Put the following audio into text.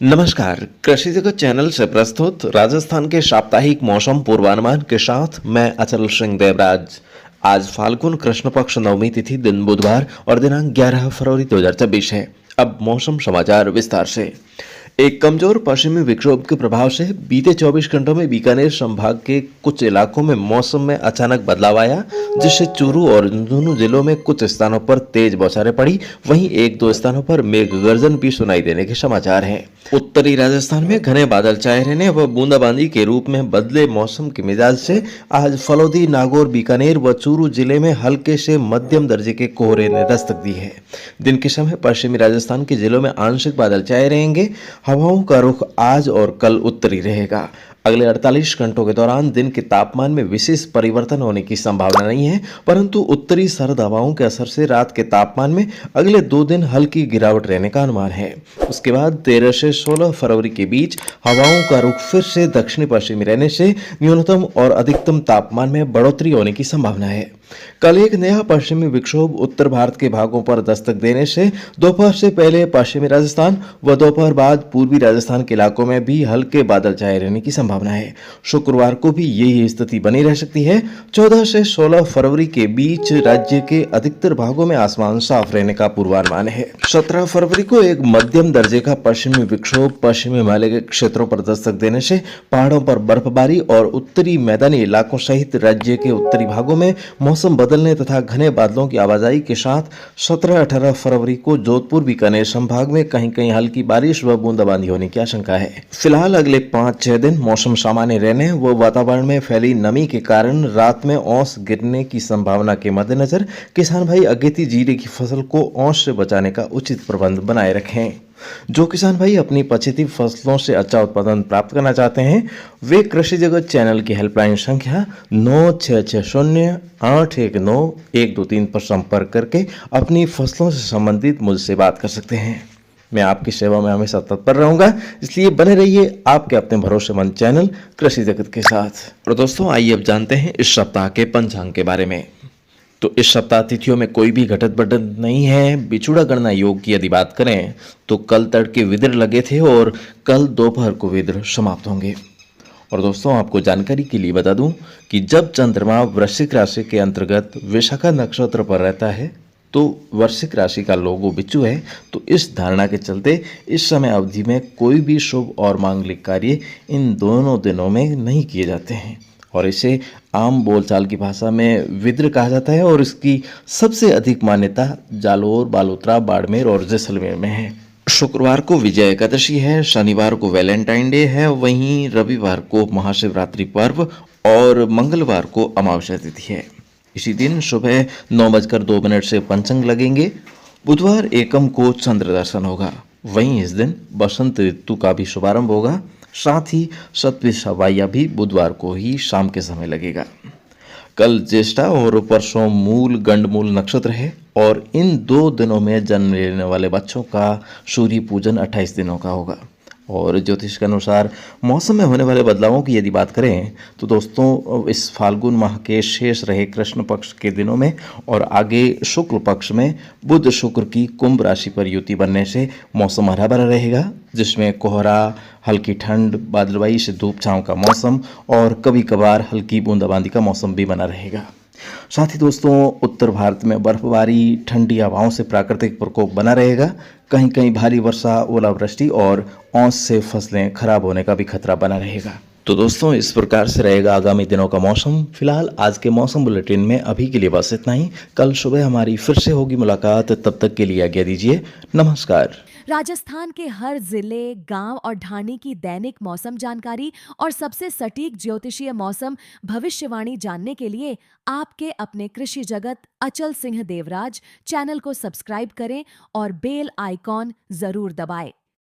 नमस्कार, कृषि जगत चैनल से प्रस्तुत राजस्थान के साप्ताहिक मौसम पूर्वानुमान के साथ मैं अचल सिंह देवराज। आज फाल्गुन कृष्ण पक्ष नवमी तिथि दिन बुधवार और दिनांक 11 फरवरी 2026 है। अब मौसम समाचार विस्तार से। एक कमजोर पश्चिमी विक्षोभ के प्रभाव से बीते 24 घंटों में बीकानेर संभाग के कुछ इलाकों में मौसम में अचानक बदलाव आया, जिससे चूरू और झुंझुनू जिलों में कुछ स्थानों पर तेज बौछारें पड़ी। वहीं एक दो स्थानों पर मेघ गर्जन भी सुनाई देने के समाचार हैं। उत्तरी राजस्थान में घने बादल छाए रहने व बूंदाबांदी के रूप में बदले मौसम के मिजाज से आज फलोदी, नागौर, बीकानेर व चूरू जिले में हल्के से मध्यम दर्जे के कोहरे ने दस्तक दी है। दिन के समय पश्चिमी राजस्थान के जिलों में आंशिक बादल छाए रहेंगे। हवाओं का रुख आज और कल उत्तरी रहेगा। अगले 48 घंटों के दौरान दिन के तापमान में विशेष परिवर्तन होने की संभावना नहीं है, परंतु उत्तरी सर्द हवाओं के असर से रात के तापमान में अगले 2 दिन हल्की गिरावट रहने का अनुमान है। उसके बाद 13 से 16 फरवरी के बीच हवाओं का रुख फिर से दक्षिणी पश्चिमी रहने से न्यूनतम और अधिकतम तापमान में बढ़ोतरी होने की संभावना है। कल एक नया पश्चिमी विक्षोभ उत्तर भारत के भागों पर दस्तक देने से दोपहर से पहले पश्चिमी राजस्थान व दोपहर बाद पूर्वी राजस्थान के इलाकों में भी हल्के बादल छाए रहने की संभावना है। शुक्रवार को भी यही स्थिति बनी रह सकती है। 14 से 16 फरवरी के बीच राज्य के अधिकतर भागों में आसमान साफ रहने का पूर्वानुमान है। 17 फरवरी को एक मध्यम दर्जे का पश्चिमी विक्षोभ पश्चिमी हिमालय के क्षेत्रों पर दस्तक देने से पहाड़ों पर बर्फबारी और उत्तरी मैदानी इलाकों सहित राज्य के उत्तरी भागों में मौसम बदलने तथा घने बादलों की आवाजाही के साथ 17-18 फरवरी को जोधपुर, बीकानेर संभाग में कहीं कहीं हल्की बारिश व बूंदाबांदी होने की आशंका है। फिलहाल अगले 5-6 दिन मौसम सामान्य रहने व वातावरण में फैली नमी के कारण रात में औस गिरने की संभावना के मद्देनजर किसान भाई अगेती जीरे की फसल को औस से बचाने का उचित प्रबंध बनाए रखें। जो किसान भाई अपनी पछेती फसलों से अच्छा उत्पादन प्राप्त करना चाहते हैं, वे कृषि जगत चैनल की हेल्पलाइन संख्या 9660819123 पर संपर्क करके अपनी फसलों से संबंधित मुझसे बात कर सकते हैं। मैं आपकी सेवा में हमेशा तत्पर रहूंगा, इसलिए बने रहिए आपके अपने भरोसेमंद चैनल कृषि जगत के साथ। और दोस्तों, आइए अब जानते हैं इस सप्ताह के पंचांग के बारे में। तो इस सप्ताह तिथियों में कोई भी घटत बढ़त नहीं है। बिछुड़ा गणना योग की यदि बात करें तो कल तड़के विदिर लगे थे और कल दोपहर को विदिर समाप्त होंगे। और दोस्तों, आपको जानकारी के लिए बता दूं कि जब चंद्रमा वृश्चिक राशि के अंतर्गत विशाखा नक्षत्र पर रहता है तो वृश्चिक राशि का लोगो बिच्छू है। तो इस धारणा के चलते इस समय अवधि में कोई भी शुभ और मांगलिक कार्य इन दोनों दिनों में नहीं किए जाते हैं और इसे आम बोलचाल की भाषा में विद्र कहा जाता है। और इसकी सबसे अधिक मान्यता जालोर, बालोतरा, बाड़मेर और जैसलमेर में है। शुक्रवार को विजय एकादशी है, शनिवार को वैलेंटाइन डे है, वहीं रविवार को महाशिवरात्रि पर्व और मंगलवार को अमावस्या तिथि है। इसी दिन सुबह 9:02 से पंचंग लगेंगे। बुधवार एकम को चंद्र दर्शन होगा। वहीं इस दिन बसंत ऋतु का भी शुभारंभ होगा। साथ ही सतवी सवाइया भी बुधवार को ही शाम के समय लगेगा। कल ज्येष्ठा और परसों मूल गंडमूल नक्षत्र है और इन 2 दिनों में जन्म लेने वाले बच्चों का सूर्य पूजन 28 दिनों का होगा। और ज्योतिष के अनुसार मौसम में होने वाले बदलावों की यदि बात करें तो दोस्तों, इस फाल्गुन माह के शेष रहे कृष्ण पक्ष के दिनों में और आगे शुक्ल पक्ष में बुध शुक्र की कुंभ राशि पर युति बनने से मौसम हरा भरा रहेगा, जिसमें कोहरा, हल्की ठंड, बादलवाई से धूप छांव का मौसम और कभी कभार हल्की बूंदाबांदी का मौसम भी बना रहेगा। साथ ही दोस्तों, उत्तर भारत में बर्फबारी, ठंडी हवाओं से प्राकृतिक प्रकोप बना रहेगा। कहीं कहीं भारी वर्षा, ओलावृष्टि और औंस से फसलें खराब होने का भी खतरा बना रहेगा। तो दोस्तों, इस प्रकार से रहेगा आगामी दिनों का मौसम। फिलहाल आज के मौसम बुलेटिन में अभी के लिए बस इतना ही। कल सुबह हमारी फिर से होगी मुलाकात, तब तक के लिए आज्ञा दीजिए। नमस्कार। राजस्थान के हर जिले, गांव और ढाणी की दैनिक मौसम जानकारी और सबसे सटीक ज्योतिषीय मौसम भविष्यवाणी जानने के लिए आपके अपने कृषि जगत अचल सिंह देवराज चैनल को सब्सक्राइब करें और बेल आइकॉन जरूर दबाएं।